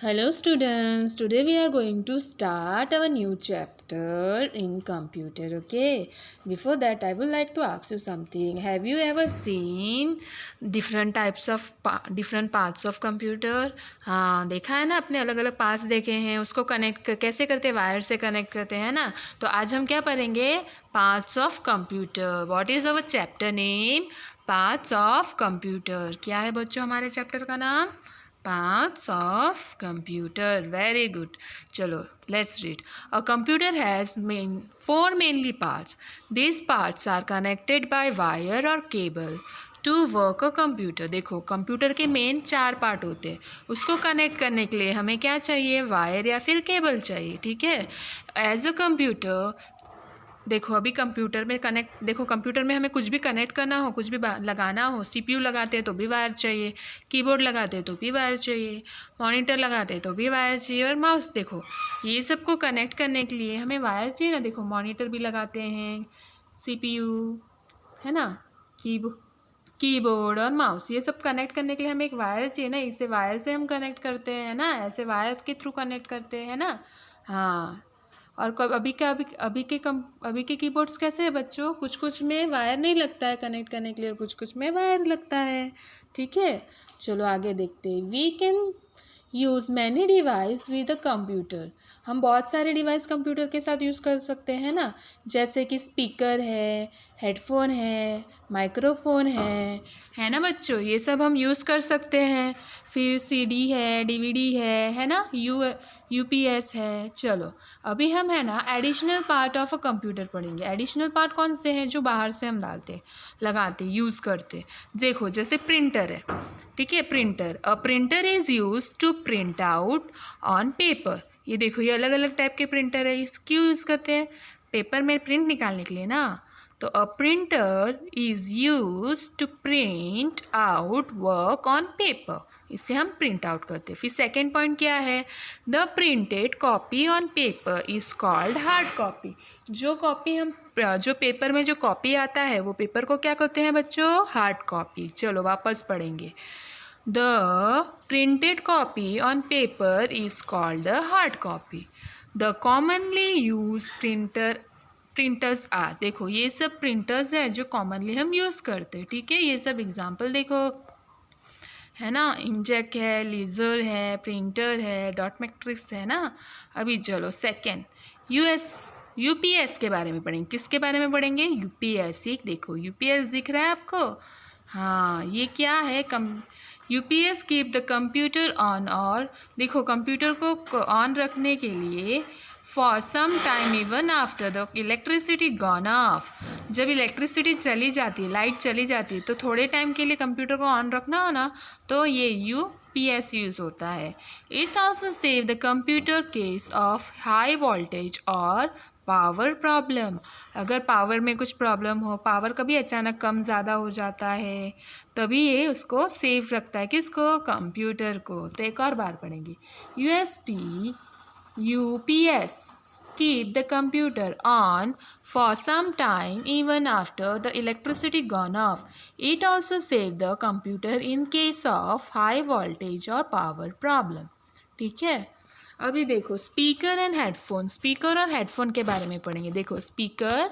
Hello students, today we are going to start our new chapter in computer, okay? Before that I would like to ask you something. Have you ever seen different types of different parts of computer? हाँ, देखा है ना, अपने अलग अलग parts देखे हैं, उसको कनेक्ट कैसे करते हैं, वायर से कनेक्ट करते हैं ना। तो आज हम क्या पढ़ेंगे, parts of computer. What is our chapter name? Parts of computer. क्या है बच्चों हमारे चैप्टर का नाम? Parts of computer. Very good. Chalo, let's read. A computer has four mainly parts. These parts are connected by wire or cable to work a computer. देखो, computer के main 4 part होते हैं, उसको कनेक्ट करने के लिए हमें क्या चाहिए, वायर या फिर केबल चाहिए। ठीक है। एज अ कंप्यूटर, देखो अभी कंप्यूटर में देखो कंप्यूटर में हमें कुछ भी कनेक्ट करना हो, कुछ भी लगाना हो, सीपीयू लगाते हैं तो भी वायर चाहिए, कीबोर्ड लगाते हैं तो भी वायर चाहिए, मॉनिटर लगाते हैं तो भी वायर चाहिए, और माउस। देखो ये सबको कनेक्ट करने के लिए हमें वायर चाहिए ना। देखो मॉनिटर भी लगाते हैं, सीपीयू है ना, कीबोर्ड और माउस, ये सब कनेक्ट करने के लिए हमें एक वायर चाहिए ना। इसे वायर से हम कनेक्ट करते हैं ना, ऐसे वायर के थ्रू कनेक्ट करते हैं ना। हाँ, और अभी के कीबोर्ड्स कैसे है बच्चों, कुछ कुछ में वायर नहीं लगता है कनेक्ट करने के लिए, और कुछ कुछ में वायर लगता है। ठीक है, चलो आगे देखते हैं। We can use many device with a computer. हम बहुत सारे डिवाइस कंप्यूटर के साथ यूज़ कर सकते हैं ना, जैसे कि स्पीकर है, हेडफोन है, माइक्रोफोन है ना बच्चों, ये सब हम यूज़ कर सकते हैं। फिर सीडी है, डीवीडी है ना, यूपीएस है। चलो अभी हम है ना additional part of a computer पढ़ेंगे। एडिशनल पार्ट कौन से हैं, जो बाहर से हम लगाते यूज़ करते। देखो जैसे प्रिंटर है, ठीक है, printer. A printer is use to print out on paper. ये देखो ये अलग अलग टाइप के प्रिंटर है, इस क्यों यूज़ करते हैं, पेपर में प्रिंट निकालने के लिए ना। तो a printer is use to print out work on paper, इससे हम प्रिंट आउट करते हैं। फिर सेकेंड पॉइंट क्या है, the printed copy on paper is called hard copy. जो पेपर में जो कॉपी आता है वो पेपर को क्या कहते हैं बच्चों, हार्ड कॉपी। चलो वापस पढ़ेंगे। The printed copy on paper is called the hard copy. The commonly use printers are. देखो ये सब प्रिंटर्स है जो कॉमनली हम यूज़ करते हैं। ठीक है, ये सब एग्जाम्पल देखो है ना, इंजेक है, लेज़र है, प्रिंटर है, डॉट मैट्रिक्स है ना। अभी चलो सेकेंड यूपीएस के बारे में पढ़ेंगे। किसके बारे में पढ़ेंगे, यूपीएस। ये देखो यूपीएस दिख रहा है आपको, हाँ ये क्या है, UPS keep the computer on. और देखो कंप्यूटर को ऑन रखने के लिए for some time even after the electricity gone off. जब इलेक्ट्रिसिटी चली जाती है, लाइट चली जाती है, तो थोड़े टाइम के लिए कंप्यूटर को ऑन रखना हो ना, तो ये यूपीएस यूज़ होता है। It also save the computer case of high voltage और पावर प्रॉब्लम। अगर पावर में कुछ प्रॉब्लम हो, पावर कभी अचानक कम ज़्यादा हो जाता है, तभी ये उसको सेव रखता है, किसको, कंप्यूटर को। तो एक और बार पढ़ेंगे, UPS keep the computer on for some time even after the electricity gone off. It also save the computer in case of high voltage or power problem. ठीक है, अभी देखो स्पीकर एंड हेडफोन। स्पीकर और headphone के बारे में पढ़ेंगे। देखो स्पीकर,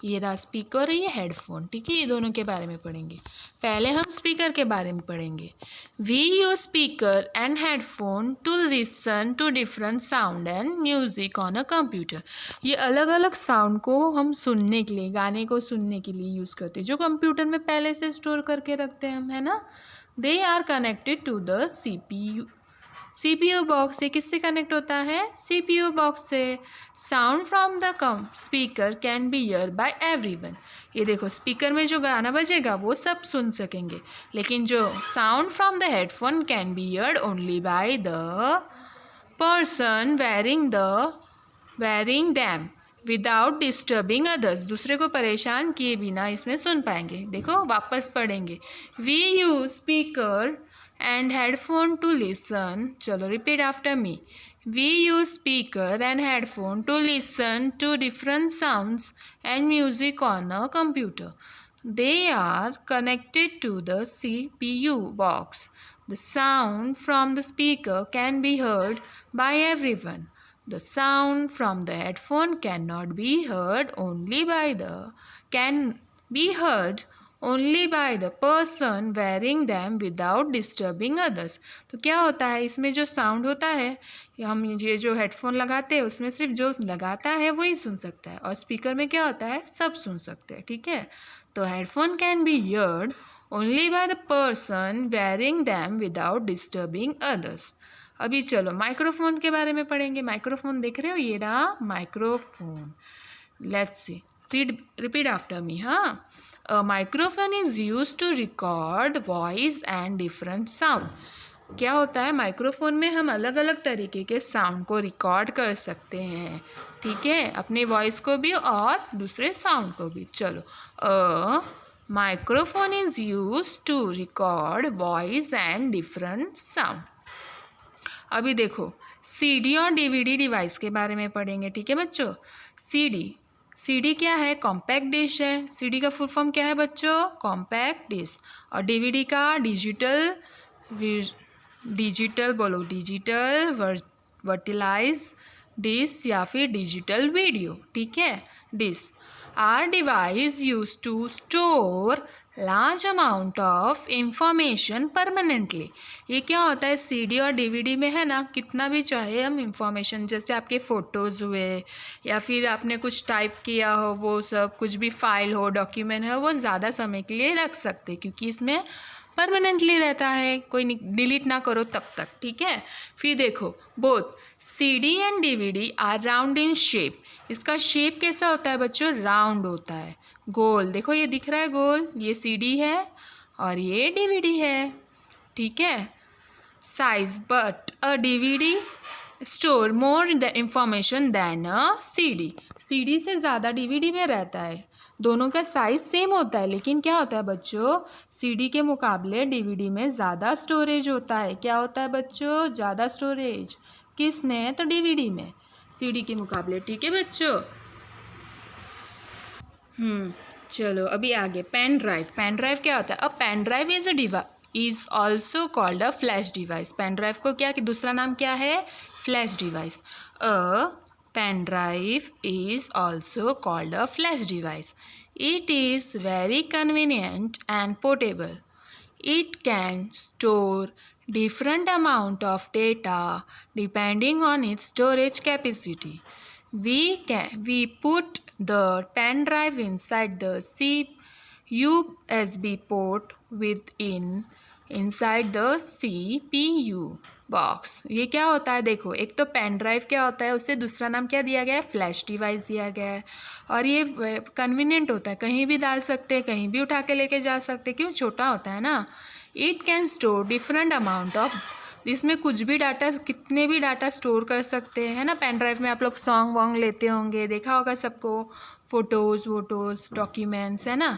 ये रहा स्पीकर और ये हेडफोन। ठीक है, ये दोनों के बारे में पढ़ेंगे। पहले हम स्पीकर के बारे में पढ़ेंगे। We use speaker and headphone to listen to different sound and music on a computer. ये अलग अलग साउंड को हम सुनने के लिए, गाने को सुनने के लिए यूज़ करते हैं, जो कंप्यूटर में पहले से स्टोर करके रखते हैं हम, है ना। They are connected to the CPU box. ये किससे कनेक्ट होता है, सीपीयू बॉक्स से। Sound from the speaker can be hear by everyone. ये देखो स्पीकर में जो गाना बजेगा वो सब सुन सकेंगे, लेकिन जो sound from the headphone can be heard only by the person wearing them without disturbing others. दूसरे को परेशान किए बिना इसमें सुन पाएंगे। देखो वापस पढ़ेंगे। We use speaker and headphone to listen. चलो repeat after me. We use speaker and headphone to listen to different sounds and music on a computer. They are connected to the CPU box. The sound from the speaker can be heard by everyone. The sound from the headphone can be heard only by the person wearing them without disturbing others. तो क्या होता है इसमें जो sound होता है, हम ये जो हेडफोन लगाते हैं उसमें सिर्फ जो लगाता है वही सुन सकता है, और स्पीकर में क्या होता है सब सुन सकते हैं, ठीक है। तो headphone can be heard only by the person wearing them without disturbing others. अभी चलो माइक्रोफोन के बारे में पढ़ेंगे। माइक्रोफोन देख रहे हो, ये रहा microphone. Let's see, repeat after me. हाँ, a microphone is use to record voice and different sound. क्या होता है माइक्रोफोन में हम अलग अलग तरीके के साउंड को रिकॉर्ड कर सकते हैं, ठीक है, अपने वॉइस को भी और दूसरे साउंड को भी। चलो, a microphone is use to record voice and different sound. अभी देखो सीडी और डीवीडी डिवाइस के बारे में पढ़ेंगे, ठीक है बच्चों। सीडी क्या है, कॉम्पैक्ट डिश है। सीडी का फुल फॉर्म क्या है बच्चों, कॉम्पैक्ट डिश। और डीवीडी का डिजिटल बोलो, डिजिटल वर्टिलाइज डिश या फिर डिजिटल वीडियो, ठीक है, dish. Are device use to store large amount of information permanently. ये क्या होता है सीडी और डीवीडी में है ना, कितना भी चाहे हम इंफॉर्मेशन, जैसे आपके फ़ोटोज़ हुए या फिर आपने कुछ टाइप किया हो, वो सब कुछ भी फाइल हो, डॉक्यूमेंट हो, वो ज़्यादा समय के लिए रख सकते, क्योंकि इसमें परमानेंटली रहता है, कोई डिलीट ना करो तब तक, ठीक है। फिर देखो both CD and DVD are round in shape. इसका शेप कैसा होता है बच्चों, राउंड होता है, गोल। देखो ये दिख रहा है गोल, ये सीडी है और ये डीवीडी है, ठीक है। Size, but a DVD store more the information then a CD. CD से ज़्यादा डीवीडी में रहता है। दोनों का साइज सेम होता है, लेकिन क्या होता है बच्चों, सीडी के मुकाबले डीवीडी में ज़्यादा स्टोरेज होता है। क्या होता है बच्चों, ज़्यादा स्टोरेज किस में, तो डीवीडी में, सीडी के मुकाबले, ठीक है बच्चों। चलो अभी आगे, पेन ड्राइव। पेन ड्राइव क्या होता है, a pen drive is also called a flash device. Pen drive को क्या, दूसरा नाम क्या है, flash device. A pen drive is also called a flash device. It is very convenient and portable. It can store different amount of data depending on its storage capacity. We put the pen drive inside the USB port inside the CPU box. ये क्या होता है, देखो एक तो pen drive क्या होता है, उससे दूसरा नाम क्या दिया गया है, फ्लैश डिवाइस दिया गया है। और ये कन्वीनियंट होता है, कहीं भी डाल सकते हैं, कहीं भी उठा के लेके जा सकते हैं, क्यों, छोटा होता है ना। It can store different amount of, इसमें कुछ भी डाटा, कितने भी डाटा स्टोर कर सकते हैं, है ना। पेन ड्राइव में आप लोग सॉन्ग वॉन्ग लेते होंगे, देखा होगा सबको, फ़ोटोज़ डॉक्यूमेंट्स, है ना।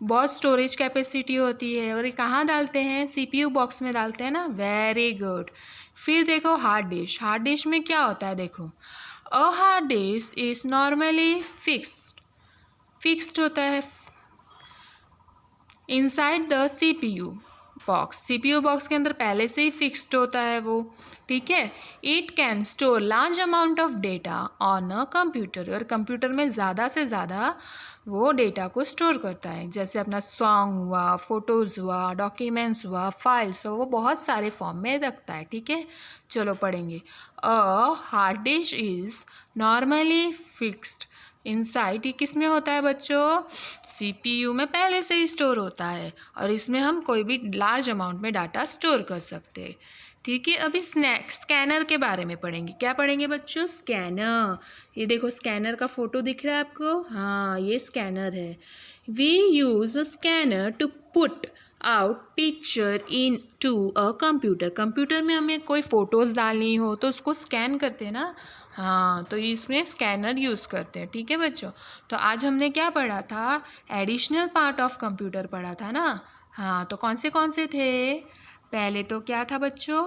बहुत स्टोरेज कैपेसिटी होती है। और ये कहाँ डालते हैं, CPU बॉक्स में डालते हैं ना, वेरी गुड। फिर देखो हार्ड डिश। हार्ड डिश में क्या होता है, देखो a hard dish is normally fixed होता है inside the CPU box. CPU box के अंदर पहले से ही फिक्स्ड होता है वो, ठीक है। It can store large amount of data on a computer. और कंप्यूटर में ज़्यादा से ज़्यादा वो डेटा को स्टोर करता है, जैसे अपना सॉन्ग हुआ, फ़ोटोज़ हुआ, डॉक्यूमेंट्स हुआ, फाइल्स हो, वो बहुत सारे फॉर्म में रखता है, ठीक है। चलो पढ़ेंगे, a hard dish is normally fixed inside. ये किस में होता है बच्चों, CPU में पहले से ही स्टोर होता है, और इसमें हम कोई भी लार्ज अमाउंट में डाटा स्टोर कर सकते हैं, ठीक है। अभी स्कैनर के बारे में पढ़ेंगे। क्या पढ़ेंगे बच्चों, स्कैनर। ये देखो स्कैनर का फ़ोटो दिख रहा है आपको, हाँ ये स्कैनर है। We use a scanner to put out picture in to a computer. Computer में हमें कोई फ़ोटोज़ डालनी हो तो उसको स्कैन करते हैं ना, हाँ, तो इसमें स्कैनर यूज़ करते हैं, ठीक है बच्चों। तो आज हमने क्या पढ़ा था, एडिशनल पार्ट ऑफ कंप्यूटर पढ़ा था ना। हाँ, तो कौन से थे, पहले तो क्या था बच्चों,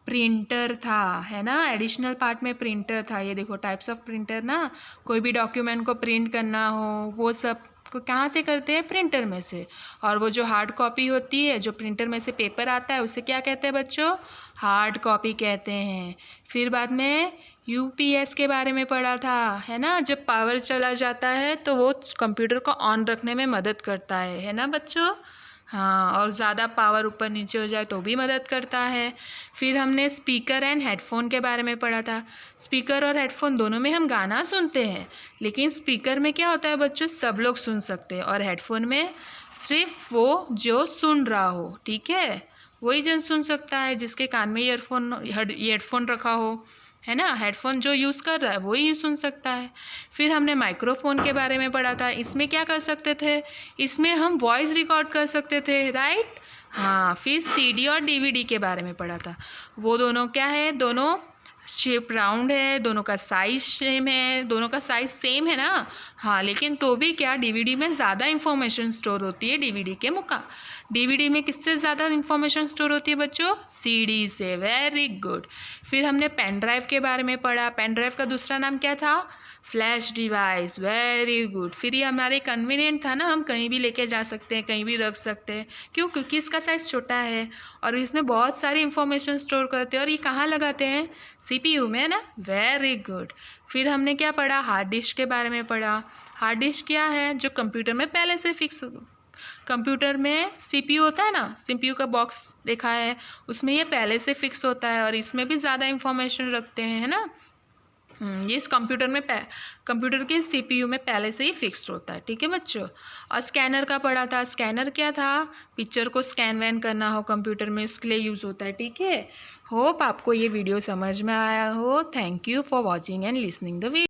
प्रिंटर था, है ना। एडिशनल पार्ट में प्रिंटर था। ये देखो टाइप्स ऑफ प्रिंटर ना, कोई भी डॉक्यूमेंट को प्रिंट करना हो वो सब को कहाँ से करते हैं, प्रिंटर में से। और वो जो हार्ड कॉपी होती है, जो प्रिंटर में से पेपर आता है, उसे क्या कहते हैं बच्चों, हार्ड कॉपी कहते हैं। फिर बाद में यूपीएस के बारे में पढ़ा था, है ना, जब पावर चला जाता है तो वो कंप्यूटर को ऑन रखने में मदद करता है ना बच्चों। हाँ, और ज़्यादा पावर ऊपर नीचे हो जाए तो भी मदद करता है। फिर हमने स्पीकर एंड हेडफोन के बारे में पढ़ा था। स्पीकर और हेडफोन दोनों में हम गाना सुनते हैं, लेकिन स्पीकर में क्या होता है बच्चों, सब लोग सुन सकते हैं, और हेडफोन में सिर्फ वो जो सुन रहा हो, ठीक है, वही जन सुन सकता है, जिसके कान में ईयरफोन रखा हो, है ना। हेडफोन जो यूज़ कर रहा है वही सुन सकता है। फिर हमने माइक्रोफोन के बारे में पढ़ा था। इसमें क्या कर सकते थे, इसमें हम वॉइस रिकॉर्ड कर सकते थे, राइट। हाँ, फिर सीडी और डीवीडी के बारे में पढ़ा था। वो दोनों क्या है, दोनों शेप राउंड है, दोनों का साइज सेम है, दोनों का साइज सेम है ना। हाँ, लेकिन तो भी क्या, डीवीडी में ज़्यादा इंफॉर्मेशन स्टोर होती है डीवीडी के मुकाबले। डीवीडी में किससे ज़्यादा इंफॉर्मेशन स्टोर होती है बच्चों, सीडी से। Very good. फिर हमने पेन ड्राइव के बारे में पढ़ा। पेन ड्राइव का दूसरा नाम क्या था, फ्लैश डिवाइस। Very good. फिर ये हमारे कन्वीनियंट था ना, हम कहीं भी लेके जा सकते हैं, कहीं भी रख सकते हैं। क्यों, क्योंकि इसका साइज़ छोटा है और इसमें बहुत सारी इंफॉर्मेशन स्टोर करते हैं। और ये कहाँ लगाते हैं, सीपीयू में, है ना। Very good. फिर हमने क्या पढ़ा, हार्ड डिस्क के बारे में पढ़ा। हार्ड डिस्क क्या है, जो कंप्यूटर में पहले से फिक्स हो, कंप्यूटर में सीपीयू होता है ना, सीपीयू का बॉक्स देखा है, उसमें ये पहले से फिक्स होता है और इसमें भी ज़्यादा इंफॉर्मेशन रखते हैं, है ना। ये इस कंप्यूटर में कंप्यूटर के सीपीयू में पहले से ही फिक्स्ड होता है, ठीक है बच्चों। और स्कैनर का पढ़ा था। स्कैनर क्या था, पिक्चर को स्कैन वैन करना हो कंप्यूटर में, उसके लिए यूज़ होता है, ठीक है। होप आपको ये वीडियो समझ में आया हो। Thank you for watching and listening the video.